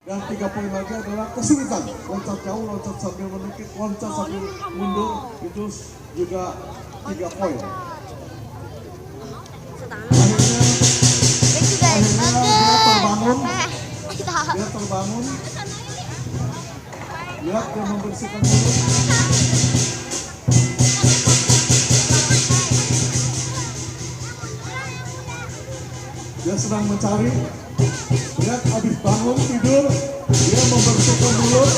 Dan 3 poin lagi adalah kesulitan. Loncat jauh, loncat sambil menukik, loncat sambil mundur, itu juga 3 poin. Akhirnya dia terbangun. Lihat dia membersihkan mulut. Dia sedang mencari. Lihat habis bangun tidur, dia membersihkan mulut.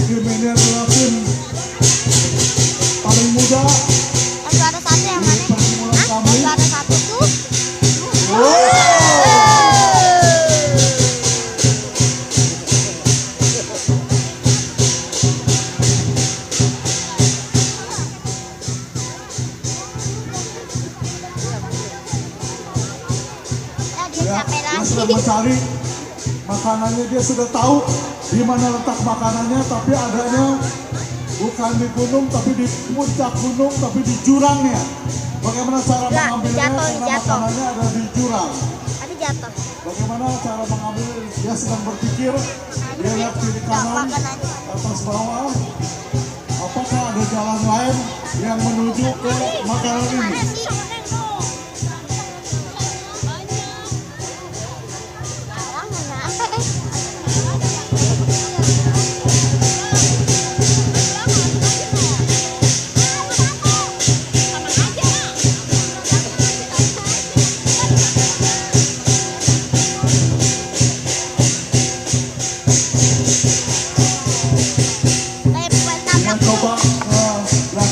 Tim ini adalah tim paling muda. Juara satu yang mana? Juara satu tuh. Dia sudah mencari makanannya, dia sudah tahu di mana letak makanannya, tapi adanya bukan di gunung, tapi di puncak gunung, tapi di jurangnya. Bagaimana cara mengambilnya? Karena makanannya ada di jurang. Tadi jatuh. Bagaimana cara mengambil? Dia sedang berpikir. Dia lihat kiri kanan, atas bawah. Apakah ada jalan lain yang menuju ke makanan ini?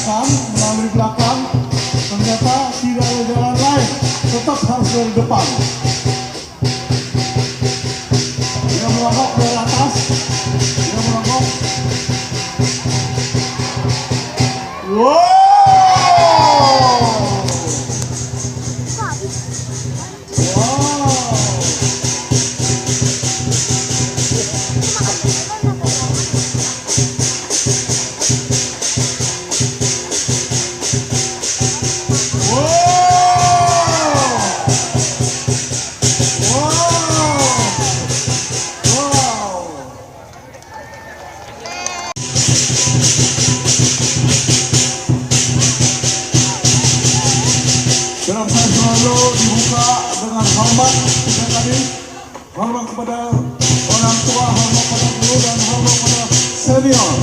Melalui belakang, ternyata tidak ada jalan lain, tetap harus dari depan. Dia melongok dari atas, dia melongok. Wow! Dalam saya selalu dibuka dengan hormat, dan tadi hormat kepada orang tua, hormat pada guru, dan hormat pada senior.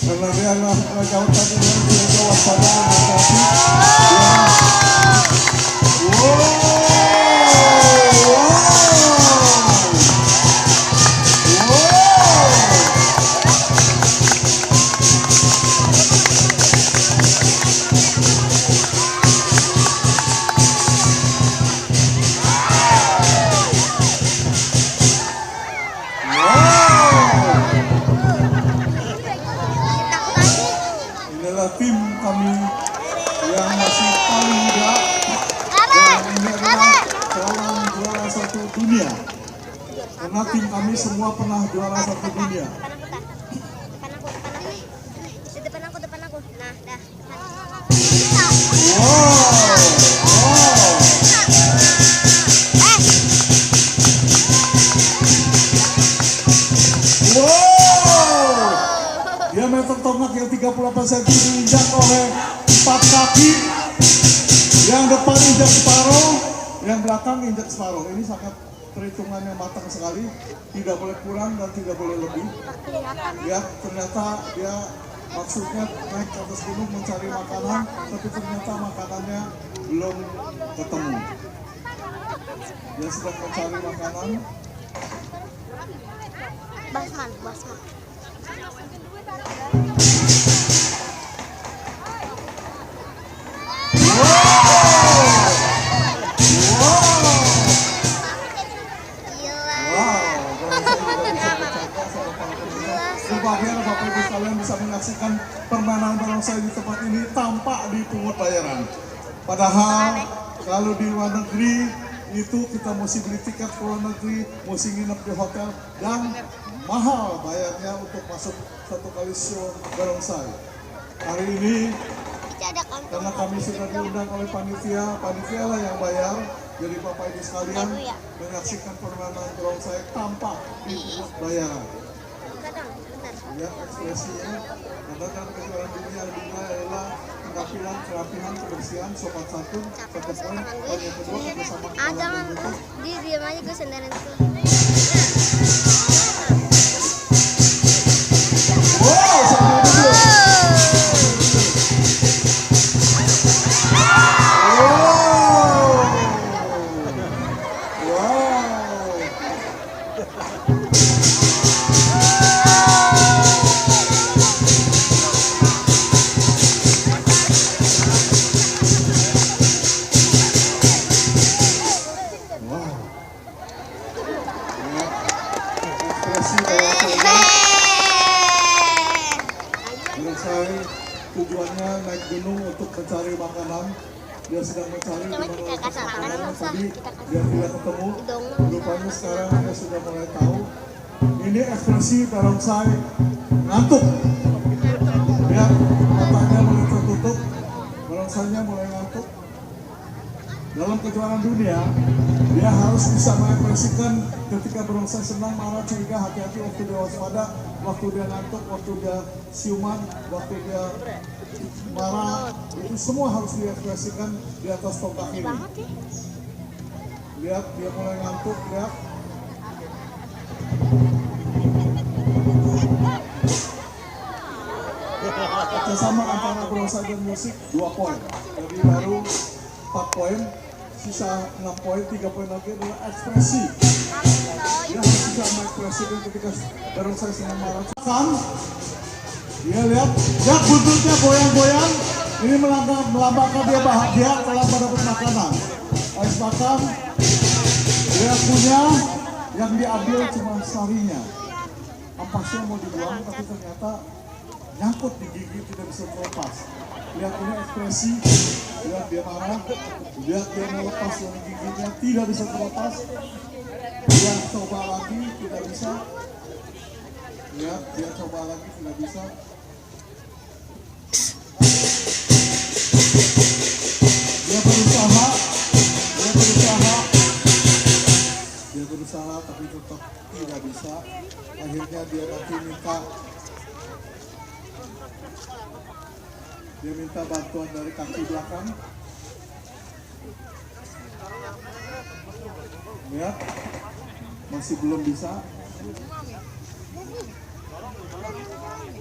Karena dia jauh tadi dia jauh pada tim kami yang masih paling muda, dan ini adalah calon juara 1 dunia. Karena tim kami semua pernah juara 1 dunia. Depan aku. Nah, dah. Dia meter tongkat yang 38 cm diinjak oleh 4 kaki. Yang depan injak separuh, yang belakang injak separuh. Ini sangat perhitungannya matang sekali. Tidak boleh kurang dan tidak boleh lebih. Ya, ternyata dia maksudnya naik ke atas gunung mencari makanan, tapi ternyata makanannya belum ketemu. Dia sedang mencari makanan. Basman, basman. Berbahagia Bapak Ibu sekalian bisa menyaksikan permainan barongsai di tempat ini tanpa dipungut bayaran. Padahal kalau di luar negeri itu kita mesti beli tiket ke luar negeri, mesti nginep di hotel dan mahal bayarnya untuk masuk satu kali show barongsai. Hari ini karena kami sudah diundang oleh panitia lah yang bayar. Jadi Bapak Ibu sekalian menyaksikan permainan barongsai tanpa dipungut bayaran. Lihat ekspresinya, karena kan kejuaraan dunia adalah penampilan, kerapihan, kebersihan, sopan santun, satu poin, dan yang kedua bersama Jangan, dia diam aja gue sendirian tuh. Wow, sampai dulu. Tujuannya naik gunung untuk mencari makanan. Dia sedang mencari di mana letak makanan tadi dia tidak ketemu. Rupanya sekarang dia sudah mulai tahu. Ini ekspresi barongsai ngantuk. Lihat matanya mulai tertutup, barongsainya mulai ngantuk. Dalam kejuaraan dunia, dia harus bisa mengekspresikan ketika barongsai senang, marah, curiga, hati-hati waktu dia waspada, waktu dia ngantuk, waktu dia siuman, waktu dia marah, itu semua harus diekspresikan di atas tongkat ini. Lihat, dia mulai ngantuk, lihat. Kerjasama antara barongsai dan musik 2 poin, jadi baru 4 poin. Sisa 6 poin, 3 poin lagi adalah ekspresi. Dia harus bisa mengekspresikan ketika barongsai senang marah. Dia lihat, ya buntutnya goyang-goyang. Ini melambangkan dia bahagia telah mendapat makanan. Ais makan, dia punya yang diambil cuma sarinya. Ampasnya mau dibuang, tapi ternyata nyangkut di gigi, tidak bisa terlepas. Lihat ini ekspresi, lihat dia marah, lihat dia melepas dari giginya, tidak bisa terlepas. Dia coba lagi, tidak bisa. Lihat, dia coba lagi, tidak bisa. Dia berusaha, tapi tetap tidak bisa. Akhirnya dia nanti minta bantuan dari kaki belakang. Lihat, masih belum bisa.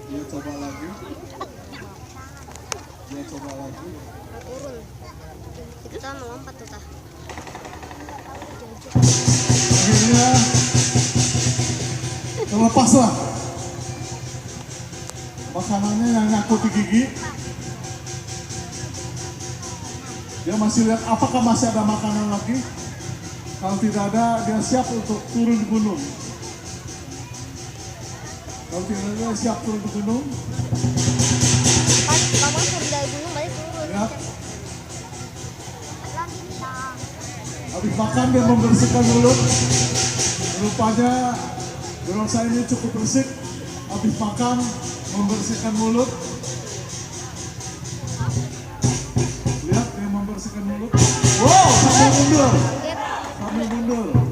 Dia coba lagi. Turun. Kita mau lompat tuh tah. Akhirnya terlepaslah makanannya yang nyangkut di gigi. Dia masih lihat apakah masih ada makanan lagi. Kalau tidak ada, dia siap untuk turun di gunung. Kalau tidak ada, dia siap turun di gunung. Kamu turun dari gunung, balik turun. Lihat. Habis makan dia membersihkan mulut. Rupanya barongsai ini cukup bersih. Habis makan membersihkan mulut. Lihat dia membersihkan mulut. Wow, sambil mundur.